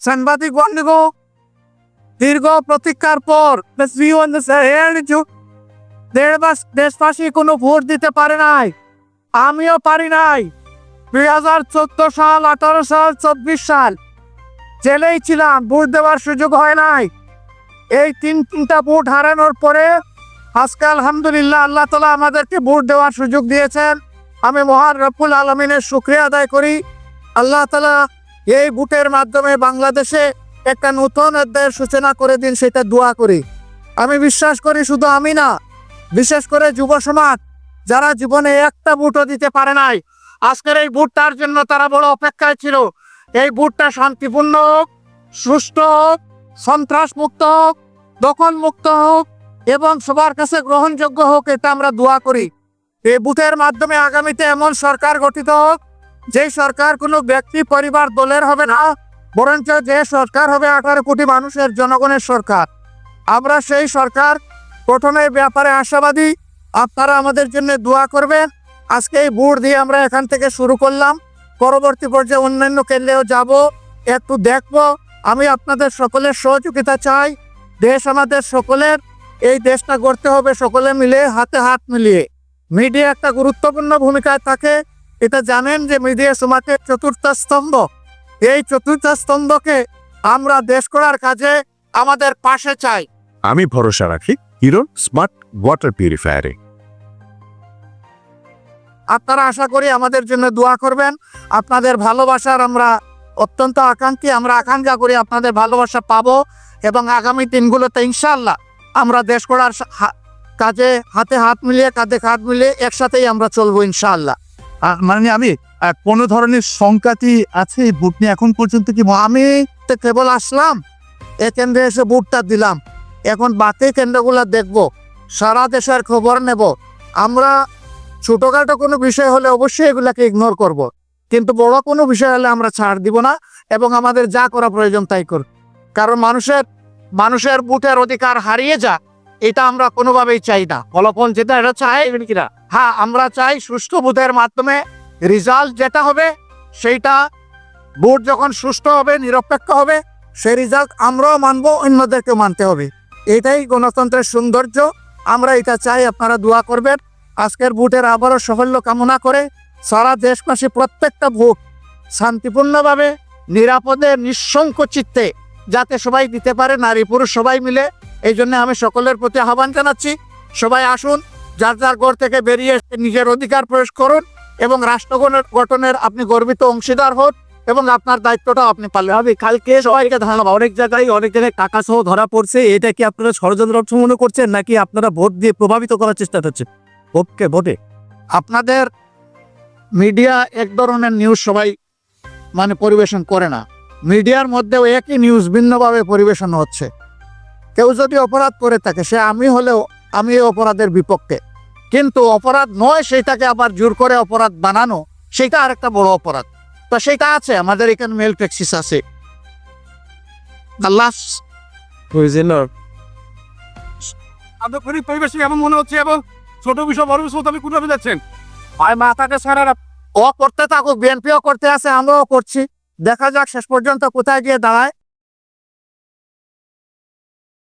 সাংবাদিক বন্ধুগণ, দীর্ঘ প্রতীক্ষার পর দেশবাসী কোনো ভোট দিতে পারে নাই, আমিও পারি নাই। 2014 সাল, 18 সাল, 24 সাল জেলেই ছিলাম, ভোট দেওয়ার সুযোগ হয় নাই। এই তিনটা ভোট হারানোর পরে আজকে আলহামদুলিল্লাহ আল্লাহ তাআলা আমাদেরকে ভোট দেওয়ার সুযোগ দিয়েছেন। আমি মহান রব্বুল আলামিনের শুকরিয়া আদায় করি। আল্লাহ তাআলা এই ভোটের মাধ্যমে বাংলাদেশে একটা নতুন অধ্যায়ের সূচনা করে দিন, সেটা দোয়া করি। আমি বিশ্বাস করি, শুধু আমি না, বিশেষ করে যুব সমাজ যারা জীবনে একটা ভোটও দিতে পারে নাই, আজকের এই ভোটটার জন্য তারা বড় অপেক্ষায় ছিল। এই ভোটটা শান্তিপূর্ণ হোক, সুষ্ঠু হোক, সন্ত্রাস মুক্ত হোক, দখল মুক্ত হোক এবং সবার কাছে গ্রহণযোগ্য হোক, এটা আমরা দোয়া করি। এই ভোটের মাধ্যমে আগামীতে এমন সরকার গঠিত হোক, যেই সরকার কোনো ব্যক্তি, পরিবার, দলের হবে না, বরঞ্চ যে সরকার হবে 18 কোটি মানুষের, জনগণের সরকার। আমরা সেই সরকার গঠনের ব্যাপারে আশাবাদী। আপনারা আমাদের জন্য দোয়া করবেন। আজকে এই ভোট দিয়ে আমরা এখান থেকে শুরু করলাম, পরবর্তী পর্যায়ে অন্যান্য কেন্দ্রেও যাব, একটু দেখব। আমি আপনাদের সকলের সহযোগিতা চাই। দেশ আমাদের সকলের, এই দেশটা গড়তে হবে সকলে মিলে, হাতে হাত মিলিয়ে। মিডিয়া একটা গুরুত্বপূর্ণ ভূমিকায় থাকে, এটা জানেন যে মিডিয়া সমাজের চতুর্থ স্তম্ভ। এই চতুর্থ স্তম্ভকে আমরা দেশ গড়ার কাজে আমাদের পাশে চাই। আমি ভরসা রাখি হিরো স্মার্ট ওয়াটার পিউরিফায়ারে। আপনারা আশা করি আমাদের জন্য দোয়া করবেন। আপনাদের ভালোবাসার আমরা অত্যন্ত আকাঙ্ক্ষী, আমরা আকাঙ্ক্ষা করি আপনাদের ভালোবাসা পাবো এবং আগামী দিনগুলোতে ইনশাআল্লাহ আমরা দেশ গড়ার কাজে হাতে হাত মিলিয়ে, কাঁধে কাঁধ মিলিয়ে একসাথেই আমরা চলবো ইনশাআল্লাহ। মানে আমি কোনো ধরনের সংখ্যাটি আছে এই ভোট নিয়ে এখন পর্যন্ত কি? আমি তো কেবল আসলাম, এ কেন্দ্রে এসে ভোটটা দিলাম, এখন বাকি কেন্দ্রগুলো দেখব, সারা দেশের খবর নেব। আমরা ছোটখাটো কোনো বিষয় হলে অবশ্যই এগুলাকে ইগনোর করব, কিন্তু বড় কোনো বিষয় হলে আমরা ছাড় দিব না এবং আমাদের যা করা প্রয়োজন তাই করব। কারণ মানুষের ভোটের অধিকার হারিয়ে যাক, এটা আমরা কোনোভাবেই চাই না। ফলাফল যেটা এটা চাই কিনা, হ্যাঁ আমরা চাই সুষ্ঠু ভোটের মাধ্যমে রেজাল্ট যেটা হবে, সেইটা ভোট যখন সুষ্ঠু হবে, নিরপেক্ষ হবে, সেই রেজাল্ট আমরাও মানবো, অন্যদেরকে মানতে হবে। এটাই গণতন্ত্রের সৌন্দর্য, আমরা এটা চাই। আপনারা দোয়া করবেন। আজকের ভোটের আবারও সাফল্য কামনা করে সারা দেশবাসী প্রত্যেকটা ভোট শান্তিপূর্ণভাবে, নিরাপদে, নিঃশঙ্ক চিত্তে যাতে সবাই দিতে পারে, নারী পুরুষ সবাই মিলে। এই জন্য আমি সকলের প্রতি আহ্বান জানাচ্ছি, সবাই আসুন, যার যার ঘর থেকে বেরিয়ে নিজের অধিকার প্রয়োগ করুন এবং রাষ্ট্র গঠনের আপনি গর্বিত অংশীদার হন এবং আপনার দায়িত্বটা আপনি পালন হবে। কালকে সবাইকে ধারণা অনেক জায়গায় টাকা সহ ধরা পড়ছে, এটা কি আপনারা ষড়যন্ত্র মনে করছেন নাকি আপনারা ভোট দিয়ে প্রভাবিত করার চেষ্টা করছেন ভোটে? আপনাদের মিডিয়া এক ধরনের নিউজ সবাই পরিবেশন করে না, মিডিয়ার মধ্যেও একই নিউজ ভিন্নভাবে পরিবেশন হচ্ছে। কেউ যদি অপরাধ করে থাকে, সে আমি হলেও আমি এই অপরাধের বিপক্ষে, কিন্তু অপরাধ নয় সেটাকে আবার জোর করে অপরাধ বানানো, সেটা আরেকটা বড় অপরাধ। তো সেটা আছে, আমাদের এখানে মেল প্র্যাকটিস আছে। আল্লাহ পরিবেশ এমন মনে হচ্ছে এবং ছোট বিষয় বড় বিষয় আপনি কোনভাবে যাচ্ছেন? মাথাকে সারা ও করতে থাকুক, বিএনপিও করতে আছে, আমরাও করছি, দেখা যাক শেষ পর্যন্ত কোথায় গিয়ে দাঁড়ায়।